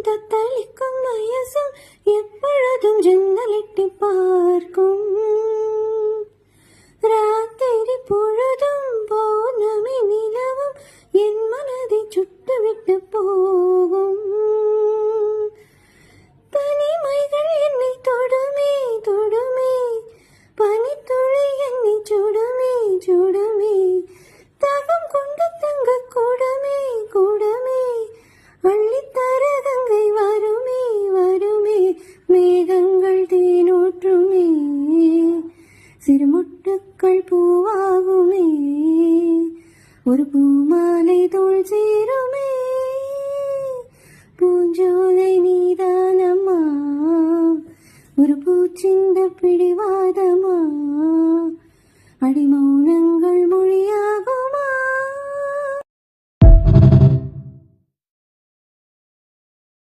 தத்தளிக்கும் வயசும் எப்பொழுதும் ஜன்னலிட்டு பார்க்கும். ராத்திரி பொழுதும் பௌர்ணமி நிலவும் என் மனதை சுட்டுவிட்டு போகும். பனிமைகள் என்னை தொடுமே தொடுமே, பனித்துளி என்னை சுடுமே சுடுமே, தகம் கொண்டு தங்க கூடமே கூடமே, அள்ளித்தர கங்கை வருமே வருமே, மேகங்கள் தேனூற்றுமே, சிறுமுட்டுக்கள் பூவாகுமே, ஒரு பூமாலை தோள் சேருமே, பூஞ்சோலை நீதானம்மா, ஒரு பூச்சிந்த பிடிவாத